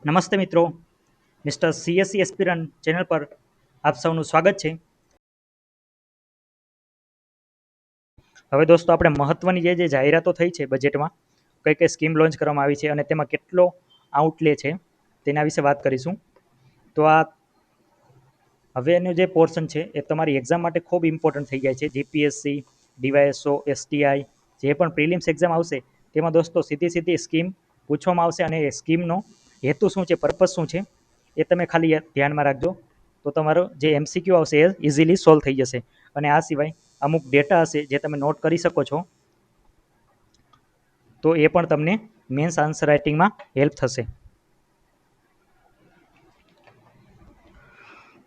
નમસ્તે મિત્રો, mister CSC aspirant channel પર આપ સૌનું સ્વાગત છે. હવે દોસ્તો આપણે મહત્વની જે જાહેરાતો થઈ છે બજેટમાં, કઈ કઈ સ્કીમ લોન્ચ કરવામાં આવી છે અને તેમાં કેટલો આઉટલે છે તેના વિશે વાત કરીશું. તો આ હવેનું જે પોર્શન છે એ તમારી એક્ઝામ માટે ખૂબ ઇમ્પોર્ટન્ટ થઈ જાય છે. જીપીએસસી, ડીવાયએસઓ, એસટીઆઈ જે પણ પ્રિલિમ્સ એક્ઝામ આવશે તેમાં દોસ્તો સીધી સ્કીમ પૂછવામાં આવશે અને એ સ્કીમનો હેતુ શું છે, પર્પઝ શું છે એ તમે ખાલી ધ્યાનમાં રાખજો, તો તમારો જે એમસીક્યુ આવશે એ ઇઝીલી સોલ્વ થઈ જશે. અને આ સિવાય અમુક ડેટા હશે જે તમે નોટ કરી શકો છો, તો એ પણ તમને મેન્સ આન્સર રાઇટિંગમાં હેલ્પ થશે.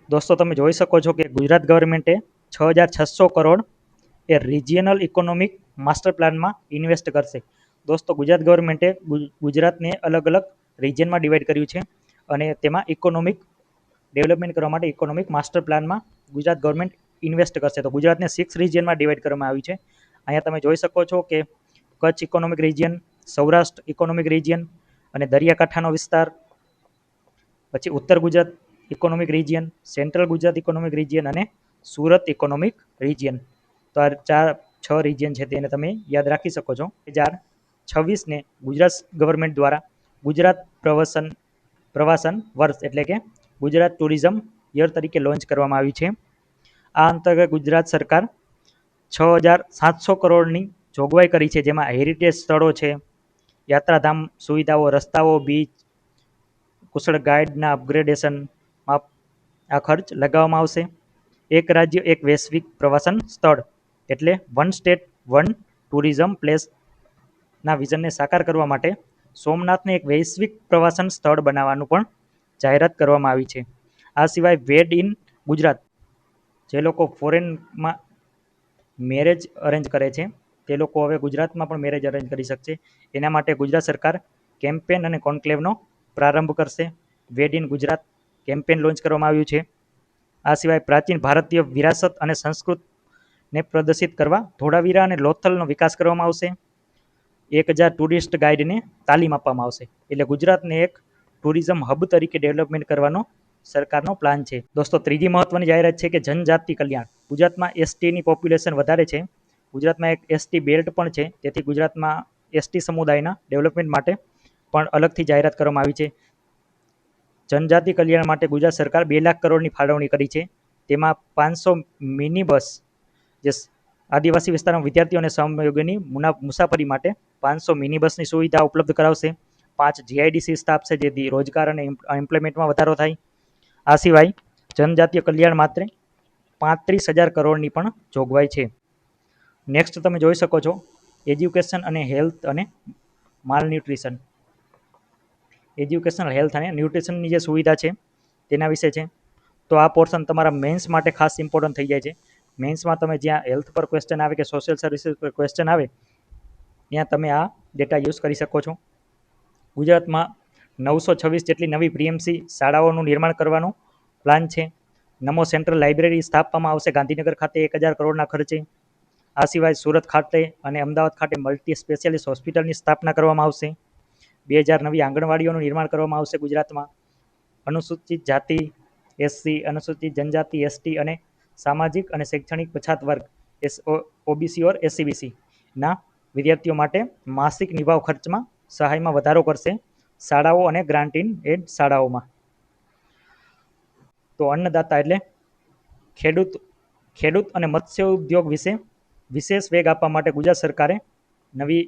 દોસ્તો તમે જોઈ શકો છો કે ગુજરાત ગવર્મેન્ટે 6,600 કરોડ એ રિજિયનલ ઇકોનોમિક માસ્ટર પ્લાનમાં ઇન્વેસ્ટ કરશે. દોસ્તો ગુજરાત ગવર્મેન્ટે ગુજરાતને અલગ અલગ રિજિયનમાં ડિવાઈડ કર્યું છે અને તેમાં ઇકોનોમિક ડેવલપમેન્ટ કરવા માટે ઇકોનોમિક માસ્ટર પ્લાનમાં ગુજરાત ગવર્મેન્ટ ઇન્વેસ્ટ કરશે. તો ગુજરાતને 6 રિજિયનમાં ડિવાઈડ કરવામાં આવ્યું છે. અહીંયા તમે જોઈ શકો છો કે Kutch economic region, Saurashtra economic region અને દરિયાકાંઠાનો વિસ્તાર, પછી ઉત્તર Gujarat economic region, central Gujarat economic region અને સુરત ઇકોનોમિક રિજિયન. તો આ 6 રિજિયન છે તેને તમે યાદ રાખી શકો છો. 2026ને ગુજરાત ગવર્મેન્ટ દ્વારા ગુજરાત પ્રવાસન વર્ષ એટલે કે ગુજરાત ટુરિઝમ યર તરીકે લોન્ચ કરવામાં આવી છે. આ અંતર્ગત ગુજરાત સરકાર 6,700 કરોડની જોગવાઈ કરી છે, જેમાં હેરિટેજ સ્થળો છે, યાત્રાધામ સુવિધાઓ, રસ્તાઓ, બીચ, કુશળ ગાઈડના અપગ્રેડેશનમાં આ ખર્ચ લગાવવામાં આવશે. એક રાજ્ય એક વૈશ્વિક પ્રવાસન સ્થળ એટલે વન સ્ટેટ વન ટુરિઝમ પ્લેસના વિઝનને સાકાર કરવા માટે સોમનાથને એક વૈશ્વિક પ્રવાસન સ્થળ બનાવવાનું પણ જાહેરાત કરવામાં આવી છે. આ સિવાય વેડ ઇન ગુજરાત, જે લોકો ફોરેનમાં મેરેજ અરેન્જ કરે છે તે લોકો હવે ગુજરાતમાં પણ મેરેજ અરેન્જ કરી શકશે. એના માટે ગુજરાત સરકાર કેમ્પેન અને કોન્ક્લેવનો પ્રારંભ કરશે. વેડ ઇન ગુજરાત કેમ્પેન લોન્ચ કરવામાં આવ્યું છે. આ સિવાય પ્રાચીન ભારતીય વિરાસત અને સંસ્કૃતિને પ્રદર્શિત કરવા ધોળાવીરા અને લોથલનો વિકાસ કરવામાં આવશે. 1,000 ટુરિસ્ટ ગાઈડને તાલીમ આપવામાં આવશે. એટલે ગુજરાતને એક ટુરિઝમ હબ તરીકે ડેવલપમેન્ટ કરવાનો સરકારનો પ્લાન છે. દોસ્તો ત્રીજી મહત્વની જાહેરાત છે કે જનજાતિ કલ્યાણ. ગુજરાતમાં એસટીની પોપ્યુલેશન વધારે છે. ગુજરાતમાં એક એસટી બેલ્ટ પણ છે, તેથી ગુજરાતમાં એસટી સમુદાયના ડેવલપમેન્ટ માટે પણ અલગથી જાહેરાત કરવામાં આવી છે. જનજાતિ કલ્યાણ માટે ગુજરાત સરકાર 2 લાખ કરોડની ફાળવણી કરી છે. તેમાં 500 મિની બસ, જે આદિવાસી વિસ્તારના વિદ્યાર્થીઓ અને શ્રમયોગીની મુસાફરી માટે 500 મિની બસની સુવિધા ઉપલબ્ધ કરાવશે. 5 જીઆઈડીસી સ્ટાફ છે, જેથી રોજગાર અને એમ્પ્લોયમેન્ટમાં વધારો થાય. આ સિવાય જનજાતીય કલ્યાણ માત્ર 35,000 કરોડની પણ જોગવાઈ છે. નેક્સ્ટ તમે જોઈ શકો છો એજ્યુકેશન અને હેલ્થ અને માલન્યુટ્રિશન. એજ્યુકેશન, હેલ્થ અને ન્યુટ્રિશનની જે સુવિધા છે તેના વિશે છે. તો આ પોર્શન તમારા મેન્સ માટે ખાસ ઇમ્પોર્ટન્ટ થઈ જાય છે. મેન્સમાં તમે જ્યાં હેલ્થ પર ક્વેશ્ચન આવે કે સોશિયલ સર્વિસીસ પર ક્વેશ્ચન આવે ત્યાં તમે આ ડેટા યુઝ કરી શકો છો. ગુજરાતમાં 926 જેટલી નવી પીએમસી શાળાઓનું નિર્માણ કરવાનો પ્લાન છે. નમો સેન્ટ્રલ લાઇબ્રેરી સ્થાપવામાં આવશે ગાંધીનગર ખાતે 1,000 કરોડના ખર્ચે. આ સિવાય સુરત ખાતે અને અમદાવાદ ખાતે મલ્ટી સ્પેશિયાલિસ્ટ હોસ્પિટલની સ્થાપના કરવામાં આવશે. 2,000 નવી આંગણવાડીઓનું નિર્માણ કરવામાં આવશે ગુજરાતમાં. અનુસૂચિત જાતિ એસસી, અનુસૂચિત જનજાતિ એસટી અને સામાજિક અને શૈક્ષણિક પછાત વર્ગ ઓબીસી ઓર એસસીબીસી ના વિદ્યાર્થીઓ માટે માસિક નિભાવ ખર્ચમાં સહાયમાં વધારો કરશે શાળાઓ અને ગ્રાન્ટ ઇન એડ શાળાઓમાં. તો અન્નદાતા એટલે ખેડૂત અને મત્સ્ય ઉદ્યોગ વિશે વિશેષ વેગ આપવા માટે ગુજરાત સરકારે નવી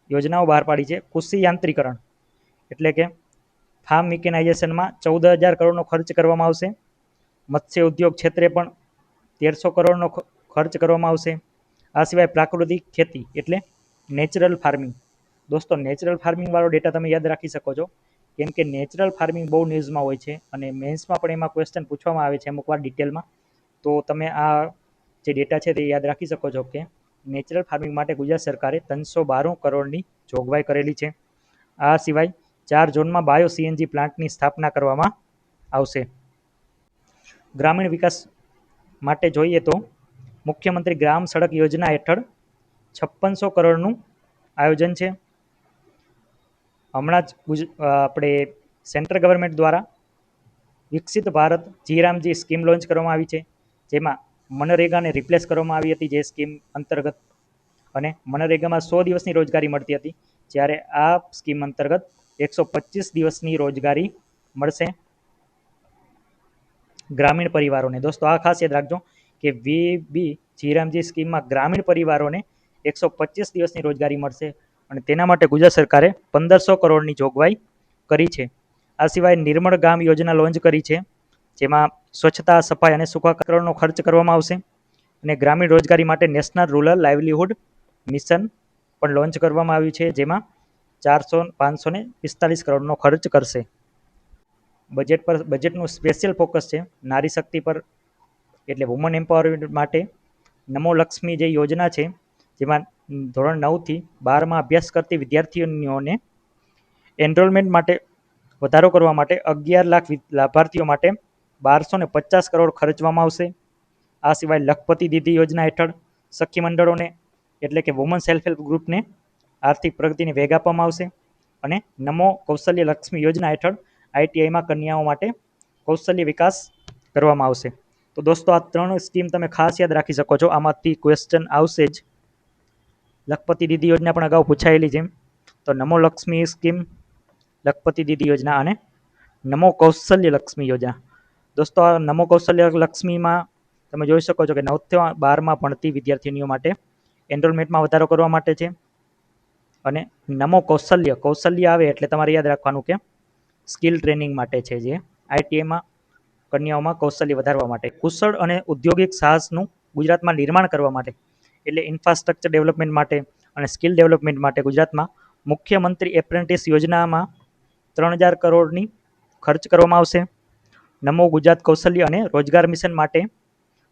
યોજનાઓ બહાર પાડી છે. કૃષિ યાંત્રીકરણ એટલે કે ફાર્મ મિકેનાઇઝેશનમાં 14,000 કરોડનો ખર્ચ કરવામાં આવશે. મત્સ્ય ઉદ્યોગ ક્ષેત્રે પણ 1,300 કરોડનો ખર્ચ કરવામાં આવશે. આ સિવાય પ્રાકૃતિક ખેતી એટલે નેચરલ ફાર્મિંગ. દોસ્તો નેચરલ ફાર્મિંગ વાળો ડેટા તમે યાદ રાખી શકો છો, કેમ કે નેચરલ ફાર્મિંગ બહુ ન્યૂઝમાં હોય છે અને મેન્સમાં પણ એમાં ક્વેશ્ચન પૂછવામાં આવે છે અમુક વાર ડિટેલમાં. તો તમે આ જે ડેટા છે તે યાદ રાખી શકો છો કે નેચરલ ફાર્મિંગ માટે ગુજરાત સરકારે 392 કરોડની જોગવાઈ કરેલી છે. આ સિવાય 4 ઝોનમાં બાયો સીએનજી પ્લાન્ટની સ્થાપના કરવામાં આવશે. ગ્રામીણ વિકાસ માટે જોઈએ તો મુખ્યમંત્રી ગ્રામ સડક યોજના હેઠળ 5600 કરોડનું આયોજન છે. હમણાં જ આપણે સેન્ટ્રલ ગવર્મેન્ટ દ્વારા વિકસિત ભારત જીરામજી સ્કીમ લોન્ચ કરવામાં આવી છે, જેમાં મનરેગાને રિપ્લેસ કરવામાં આવી હતી જે સ્કીમ અંતર્ગત, અને મનરેગામાં 100 દિવસની રોજગારી મળતી હતી, જ્યારે આ સ્કીમ અંતર્ગત 125 દિવસની રોજગારી મળશે ગ્રામીણ પરિવારોને. દોસ્તો આ ખાસ યાદ રાખજો કે વીબી જીરામજી સ્કીમમાં ગ્રામીણ પરિવારોને 125 દિવસની રોજગારી મળશે, અને તેના માટે ગુજરાત સરકારે 1500 કરોડની જોગવાઈ કરી છે. આ સિવાય નિર્મળ ગામ યોજના લોન્ચ કરી છે, જેમાં સ્વચ્છતા, સફાઈ અને સુખાકારીનો ખર્ચ કરવામાં આવશે, અને ગ્રામીણ રોજગારી માટે નેશનલ રૂરલ લાઇવલીહુડ મિશન પણ લોન્ચ કરવામાં આવ્યું છે, જેમાં 545 કરોડનો ખર્ચ કરશે. બજેટનું સ્પેશિયલ ફોકસ છે નારી શક્તિ પર, એટલે વુમન એમ્પાવરમેન્ટ માટે નમો લક્ષ્મી જે યોજના છે, જેમાં ધોરણ 9 થી 12માં અભ્યાસ કરતી વિદ્યાર્થીઓને એનરોલમેન્ટ માટે વધારો કરવા માટે 11 લાખ લાભાર્થીઓ માટે 1250 કરોડ ખર્ચવામાં આવશે. આ સિવાય લખપતિ દીદી યોજના હેઠળ સખી મંડળોને, એટલે કે વુમન સેલ્ફ હેલ્પ ગ્રુપને આર્થિક પ્રગતિને વેગ આપવામાં આવશે, અને નમો કૌશલ્ય લક્ષ્મી યોજના હેઠળ આઈટીઆઈમાં કન્યાઓ માટે કૌશલ્ય વિકાસ કરવામાં આવશે. તો દોસ્તો આ 3 સ્કીમ તમે ખાસ યાદ રાખી શકો છો, આમાંથી ક્વેશ્ચન આવશે જ. લખપતિ દીદી યોજના પણ અગાઉ પૂછાયેલી છે, તો નમો લક્ષ્મી સ્કીમ, લખપતિ દીદી યોજના અને નમો કૌશલ્ય લક્ષ્મી યોજના. દોસ્તો આ નમો કૌશલ્ય લક્ષ્મીમાં તમે જોઈ શકો છો કે 9 થી 12માં ભણતી વિદ્યાર્થીનીઓ માટે એનરોલમેન્ટમાં વધારો કરવા માટે છે, અને નમો કૌશલ્ય આવે એટલે તમારે યાદ રાખવાનું કે સ્કિલ ટ્રેનિંગ માટે છે, જે આઈટીઆઈમાં કન્યાઓમાં કૌશલ્ય વધારવા માટે. કુશળ અને ઔદ્યોગિક સાહસનું ગુજરાતમાં નિર્માણ કરવા માટે, એટલે ઇન્ફ્રાસ્ટ્રક્ચર ડેવલપમેન્ટ માટે અને સ્કિલ ડેવલપમેન્ટ માટે ગુજરાતમાં મુખ્યમંત્રી એપ્રેન્ટિસ યોજનામાં 3000 કરોડની ખર્ચ કરવામાં આવશે. નમો ગુજરાત કૌશલ્ય અને રોજગાર મિશન માટે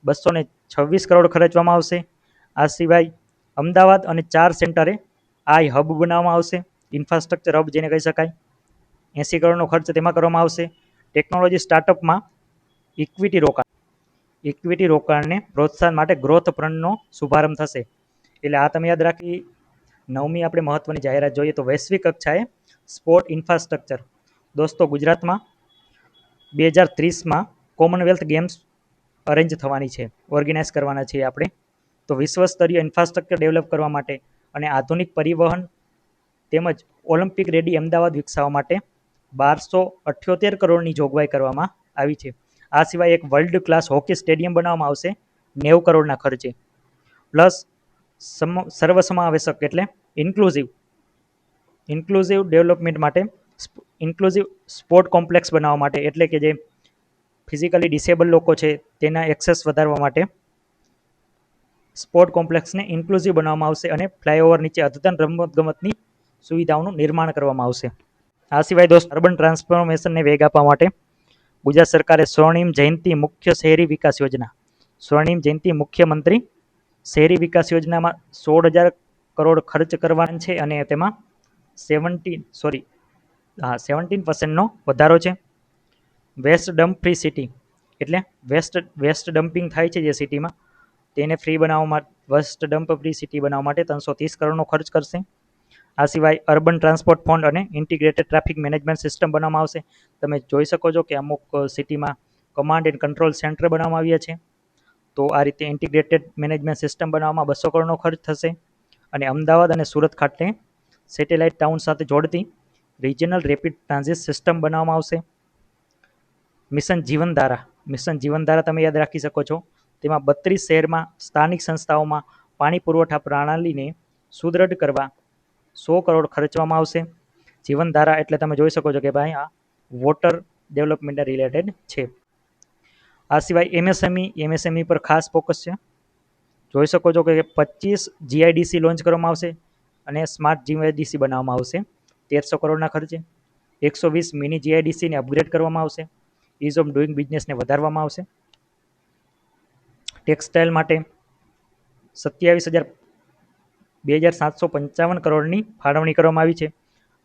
226 કરોડ ખર્ચવામાં આવશે. આ સિવાય અમદાવાદ અને 4 સેન્ટરે આઈ હબ બનાવવામાં આવશે, ઇન્ફ્રાસ્ટ્રક્ચર હબ જેને કહી શકાય. 80 કરોડનો ખર્ચ તેમાં કરવામાં આવશે. ટેકનોલોજી સ્ટાર્ટઅપમાં ઇક્વિટી રોકાણને પ્રોત્સાહન માટે ગ્રોથ ફંડનો શુભારંભ થશે. એટલે આ તમે યાદ રાખી. 9મી આપણે મહત્વની જાહેરાત જોઈએ તો વૈશ્વિક કક્ષાએ સ્પોર્ટ ઇન્ફ્રાસ્ટ્રક્ચર. દોસ્તો ગુજરાતમાં 2030માં કોમનવેલ્થ ગેમ્સ અરેન્જ થવાની છે, ઓર્ગેનાઇઝ કરવાના છીએ આપણે. તો વિશ્વ સ્તરીય ઇન્ફ્રાસ્ટ્રક્ચર ડેવલપ કરવા માટે અને આધુનિક પરિવહન તેમજ ઓલિમ્પિક રેડી અમદાવાદ વિકસાવવા માટે 1278 કરોડની જોગવાઈ કરવામાં આવી છે. આ સિવાય એક વર્લ્ડ ક્લાસ હોકી સ્ટેડિયમ બનાવવામાં આવશે 90 કરોડના ખર્ચે. પ્લસ સર્વસમાવેશક એટલે ઇન્ક્લુઝિવ ડેવલપમેન્ટ માટે, ઇન્ક્લુઝિવ સ્પોર્ટ કોમ્પ્લેક્સ બનાવવા માટે, એટલે કે જે ફિઝિકલી ડિસેબલ લોકો છે તેના એક્સેસ વધારવા માટે સ્પોર્ટ કોમ્પ્લેક્સને ઇન્ક્લુઝિવ બનાવવામાં આવશે, અને ફ્લાયઓવર નીચે અદ્યતન રમતગમતની સુવિધાઓનું નિર્માણ કરવામાં આવશે. આ સિવાય દોસ્ત અર્બન ટ્રાન્સફોર્મેશનને વેગ આપવા માટે ગુજરાત સરકારે સ્વર્ણિમ જયંતિ મુખ્ય શહેરી વિકાસ યોજના, સ્વર્ણિમ જયંતિ મુખ્યમંત્રી શહેરી વિકાસ યોજનામાં 16,000 કરોડ ખર્ચ કરવાના છે, અને તેમાં 17% વધારો છે. વેસ્ટ ડમ્પ ફ્રી સિટી, એટલે વેસ્ટ ડમ્પિંગ થાય છે જે સિટીમાં તેને ફ્રી બનાવવા, વેસ્ટ ડમ્પ ફ્રી સિટી બનાવવા માટે 330 કરોડનો ખર્ચ કરશે. આ સિવાય અર્બન ટ્રાન્સપોર્ટ ફંડ અને ઇન્ટિગ્રેટેડ ટ્રાફિક મેનેજમેન્ટ સિસ્ટમ બનાવવામાં આવશે. તમે જોઈ શકો છો કે અમુક સિટીમાં કમાન્ડ એન્ડ કંટ્રોલ સેન્ટર બનાવવામાં આવ્યા છે, તો આ રીતે ઇન્ટિગ્રેટેડ મેનેજમેન્ટ સિસ્ટમ બનાવવામાં 200 કરોડનો ખર્ચ થશે. અને અમદાવાદ અને સુરત ખાતે સેટેલાઇટ ટાઉન સાથે જોડતી રિજનલ રેપિડ ટ્રાન્ઝિટ સિસ્ટમ બનાવવામાં આવશે. મિશન જીવનધારા તમે યાદ રાખી શકો છો, તેમાં 32 શહેરમાં સ્થાનિક સંસ્થાઓમાં પાણી પુરવઠા પ્રણાલીને સુદૃઢ કરવા 100 કરોડ ખર્ચવામાં આવશે. જીવનધારા એટલે તમે જોઈ શકો છો કે ભાઈ આ વોટર ડેવલપમેન્ટને રિલેટેડ છે. આ સિવાય એમએસએમઈ પર ખાસ ફોકસ છે. જોઈ શકો છો કે 25 જીઆઈડીસી લોન્ચ કરવામાં આવશે, અને સ્માર્ટ જીઆઈડીસી બનાવવામાં આવશે 1300 કરોડના ખર્ચે. 120 મિની જીઆઈડીસીને અપગ્રેડ કરવામાં આવશે. ઇઝ ઓફ ડુઈંગ બિઝનેસને વધારવામાં આવશે. ટેક્સટાઇલ માટે 27,755 કરોડની ફાળવણી કરવામાં આવી છે.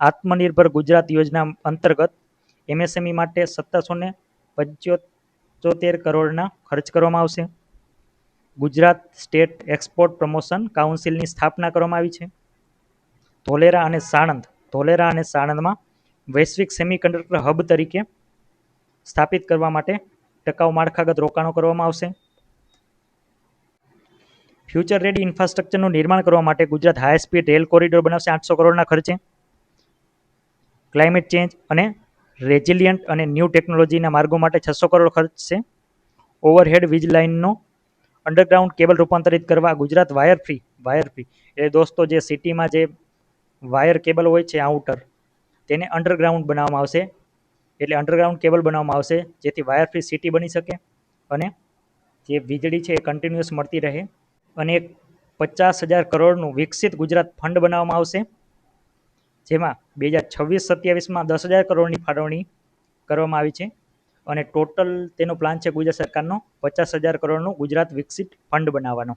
આત્મનિર્ભર ગુજરાત યોજના અંતર્ગત એમએસએમઈ માટે 1775 કરોડના ખર્ચ કરવામાં આવશે. ગુજરાત સ્ટેટ એક્સપોર્ટ પ્રમોશન કાઉન્સિલની સ્થાપના કરવામાં આવી છે. ધોલેરા અને સાણંદમાં વૈશ્વિક સેમિકન્ડક્ટર હબ તરીકે સ્થાપિત કરવા માટે ટકાઉ માળખાગત રોકાણો કરવામાં આવશે. ફ્યુચર રેડી ઇન્ફ્રાસ્ટ્રક્ચરનું નિર્માણ કરવા માટે Gujarat high speed rail corridor બનાવશે 800 કરોડના ખર્ચે. ક્લાઇમેટ ચેન્જ અને રેઝિલિયન્ટ અને ન્યૂ ટેકનોલોજીના માર્ગો માટે 600 કરોડ ખર્ચશે. ઓવરહેડ વીજ લાઇનનો અંડરગ્રાઉન્ડ કેબલ રૂપાંતરિત કરવા ગુજરાત વાયર ફ્રી એટલે દોસ્તો જે સિટીમાં જે વાયર કેબલ હોય છે આઉટર, તેને અંડરગ્રાઉન્ડ બનાવવામાં આવશે. એટલે અંડરગ્રાઉન્ડ કેબલ બનાવવામાં આવશે જેથી વાયર ફ્રી સિટી બની શકે અને જે વીજળી છે એ કન્ટિન્યુઅસ મળતી રહે. અને એક 50,000 કરોડનું વિકસિત ગુજરાત ફંડ બનાવવામાં આવશે, જેમાં 2026-27માં 10,000 કરોડની ફાળવણી કરવામાં આવી છે. અને ટોટલ તેનો પ્લાન છે ગુજરાત સરકારનો 50,000 કરોડનું ગુજરાત વિકસિત ફંડ બનાવવાનો.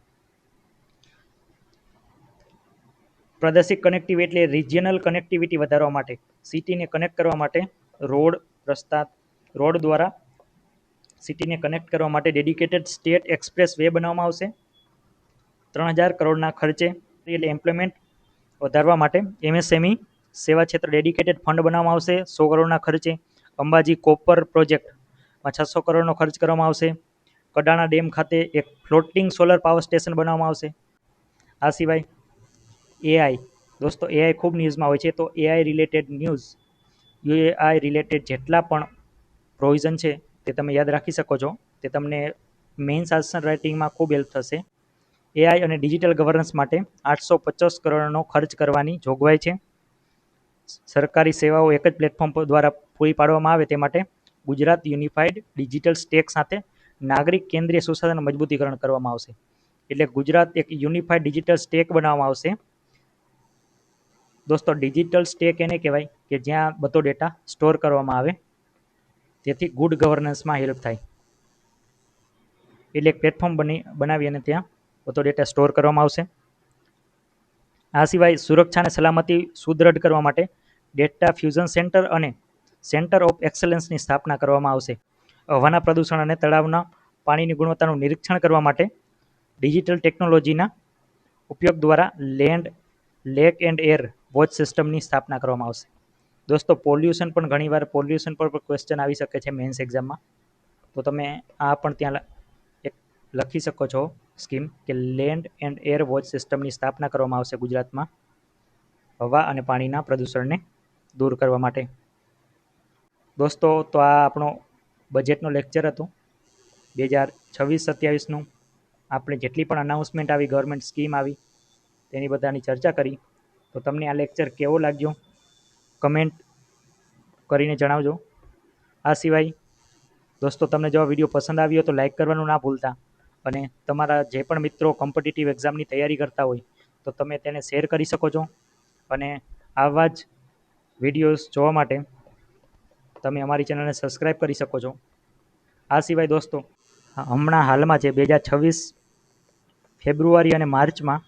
પ્રાદેશિક કનેક્ટિવિટી એટલે રિજિયનલ કનેક્ટિવિટી વધારવા માટે, સિટીને કનેક્ટ કરવા માટે રોડ દ્વારા સિટીને કનેક્ટ કરવા માટે ડેડિકેટેડ સ્ટેટ એક્સપ્રેસ વે બનાવવામાં આવશે 3,000 કરોડના ખર્ચે. એટલે એમ્પ્લોયમેન્ટ વધારવા માટે એમએસએમઈ સેવા ક્ષેત્ર ડેડિકેટેડ ફંડ બનાવવામાં આવશે 100 કરોડના ખર્ચે. અંબાજી કોપર પ્રોજેક્ટમાં 600 કરોડનો ખર્ચ કરવામાં આવશે. કડાણા ડેમ ખાતે એક ફ્લોટિંગ સોલર પાવર સ્ટેશન બનાવવામાં આવશે. આ સિવાય એઆઈ, દોસ્તો એઆઈ ખૂબ ન્યૂઝમાં હોય છે, તો એઆઈ રિલેટેડ જેટલા પણ પ્રોવિઝન છે તે તમે યાદ રાખી શકો છો. તે તમને મેઇન્સ આન્સર રાઇટિંગમાં ખૂબ હેલ્પ થશે. એઆઈ અને ડિજિટલ ગવર્નન્સ માટે 850 કરોડનો ખર્ચ કરવાની જોગવાઈ છે. સરકારી સેવાઓ એક જ પ્લેટફોર્મ દ્વારા પૂરી પાડવામાં આવે તે માટે ગુજરાત યુનિફાઈડ ડિજિટલ સ્ટેક સાથે નાગરિક કેન્દ્રીય સુશાસન મજબૂતીકરણ કરવામાં આવશે. એટલે ગુજરાત એક યુનિફાઈડ ડિજિટલ સ્ટેક બનાવવામાં આવશે. દોસ્તો ડિજિટલ સ્ટેક એને કહેવાય કે જ્યાં બધો ડેટા સ્ટોર કરવામાં આવે, તેથી ગુડ ગવર્નન્સમાં હેલ્પ થાય. એટલે એક પ્લેટફોર્મ બનાવી અને ત્યાં બધો ડેટા સ્ટોર કરવામાં આવશે. આ સિવાય સુરક્ષા અને સલામતી સુદૃઢ કરવા માટે ડેટા ફ્યુઝન સેન્ટર અને સેન્ટર ઓફ એક્સલન્સની સ્થાપના કરવામાં આવશે. હવાના પ્રદૂષણ અને તળાવના પાણીની ગુણવત્તાનું નિરીક્ષણ કરવા માટે ડિજિટલ ટેકનોલોજીના ઉપયોગ દ્વારા લેક એન્ડ એર વોચ સિસ્ટમની સ્થાપના કરવામાં આવશે. દોસ્તો પોલ્યુશન પણ ઘણીવાર પોલ્યુશન પર ક્વેશ્ચન આવી શકે છે મેન્સ એક્ઝામમાં, તો તમે આ પણ ત્યાં એક લખી શકો છો સ્કીમ કે લેન્ડ એન્ડ એર વોચ સિસ્ટમની સ્થાપના કરવામાં આવશે ગુજરાતમાં હવા અને પાણીના પ્રદૂષણને દૂર કરવા માટે. દોસ્તો તો આ આપણો બજેટનો લેક્ચર હતો 2026-27નું. આપણે જેટલી પણ અનાઉન્સમેન્ટ આવી, ગવર્મેન્ટ સ્કીમ આવી, તેની બધાની ચર્ચા કરી. તો તમને આ લેક્ચર કેવો લાગ્યો કમેન્ટ કરીને જણાવજો. આ સિવાય દોસ્તો તમને જો આ વિડીયો પસંદ આવ્યો તો લાઈક કરવાનું ના ભૂલતા, અને તમારા જે પણ મિત્રો કોમ્પિટિટિવ એક્ઝામની તૈયારી કરતા હોય તો તમે તેને શેર કરી શકો છો. અને આવા જ વિડીયોઝ જોવા માટે તમે અમારી ચેનલને સબસ્ક્રાઈબ કરી શકો છો. આ સિવાય દોસ્તો હમણાં હાલમાં છે 2026 ફેબ્રુઆરી અને માર્ચમાં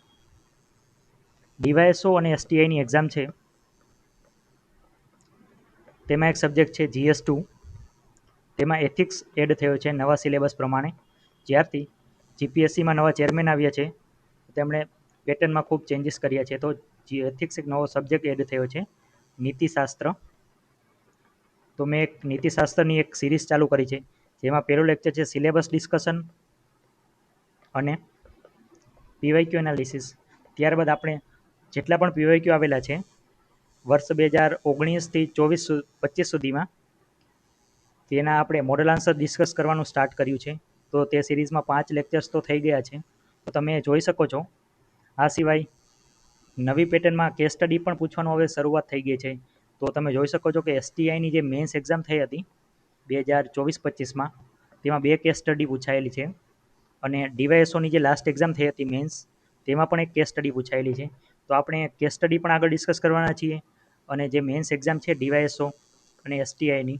ડીવાયએસઓ અને એસટીઆઈની એક્ઝામ છે. તેમાં એક સબ્જેક્ટ છે GS2. તેમાં એથિક્સ એડ થયો છે નવા સિલેબસ પ્રમાણે. જ્યારથી જીપીએસસીમાં નવા ચેરમેન આવ્યા છે તેમણે પેટર્નમાં ખૂબ ચેન્જીસ કર્યા છે. તો એથિક્સ એક નવો સબ્જેક્ટ એડ થયો છે, નીતિશાસ્ત્ર. તો મેં એક નીતિશાસ્ત્રની એક સિરીઝ ચાલુ કરી છે, જેમાં પહેલો લેક્ચર છે સિલેબસ ડિસ્કશન અને પીવાયક્યુ એનાલિસિસ. ત્યારબાદ આપણે જેટલા પણ પીવાયક્યુ આવેલા છે વર્ષ 2019થી 24-25 સુધીમાં, તેના આપણે મોડલ આન્સર ડિસ્કસ કરવાનું સ્ટાર્ટ કર્યું છે. તો તે સિરીઝમાં 5 લેક્ચર્સ તો થઈ ગયા છે, તો તમે જોઈ શકો છો. આ સિવાય નવી પેટર્નમાં કેસ સ્ટડી પણ પૂછવાનું હવે શરૂઆત થઈ ગઈ છે. તો તમે જોઈ શકો છો કે એસટીઆઈની જે મેન્સ એક્ઝામ થઈ હતી 2024-25માં, તેમાં 2 કેસ સ્ટડી પૂછાયેલી છે. અને ડીવાયએસઓની જે લાસ્ટ એક્ઝામ થઈ હતી મેન્સ, તેમાં પણ એક કેસ સ્ટડી પૂછાયેલી છે. તો આપણે કેસ સ્ટડી પણ આગળ ડિસ્કસ કરવાના છીએ. અને જે મેન્સ એક્ઝામ છે ડીવાયએસઓ અને એસટીઆઈની,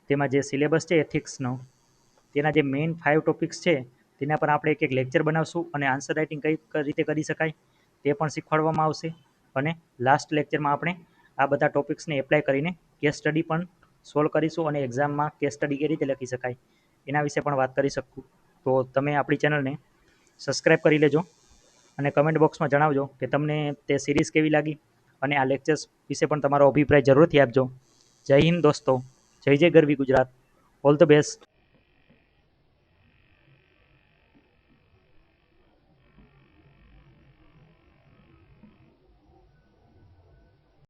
તેમાં જે સિલેબસ છે એથિક્સનો, તેના જે મેઇન 5 ટોપિક્સ છે તેના પર આપણે એક લેક્ચર બનાવશું. અને આન્સર રાઇટિંગ કઈ રીતે કરી શકાય તે પણ શીખવાડવામાં આવશે. અને લાસ્ટ લેક્ચરમાં આપણે આ બધા ટોપિક્સને એપ્લાય કરીને કેસ સ્ટડી પણ સોલ્વ કરીશું, અને એક્ઝામમાં કેસ સ્ટડી કઈ રીતે લખી શકાય એના વિશે પણ વાત કરી શકું. તો તમે આપણી ચેનલને સબસ્ક્રાઈબ કરી લેજો અને કમેન્ટ બોક્સમાં જણાવજો કે તમને તે સિરીઝ કેવી લાગી, અને આ લેક્ચર્સ વિશે પણ તમારો અભિપ્રાય જરૂરથી આપજો. જય હિન્દ દોસ્તો. જય જય ગરવી ગુજરાત. All the best.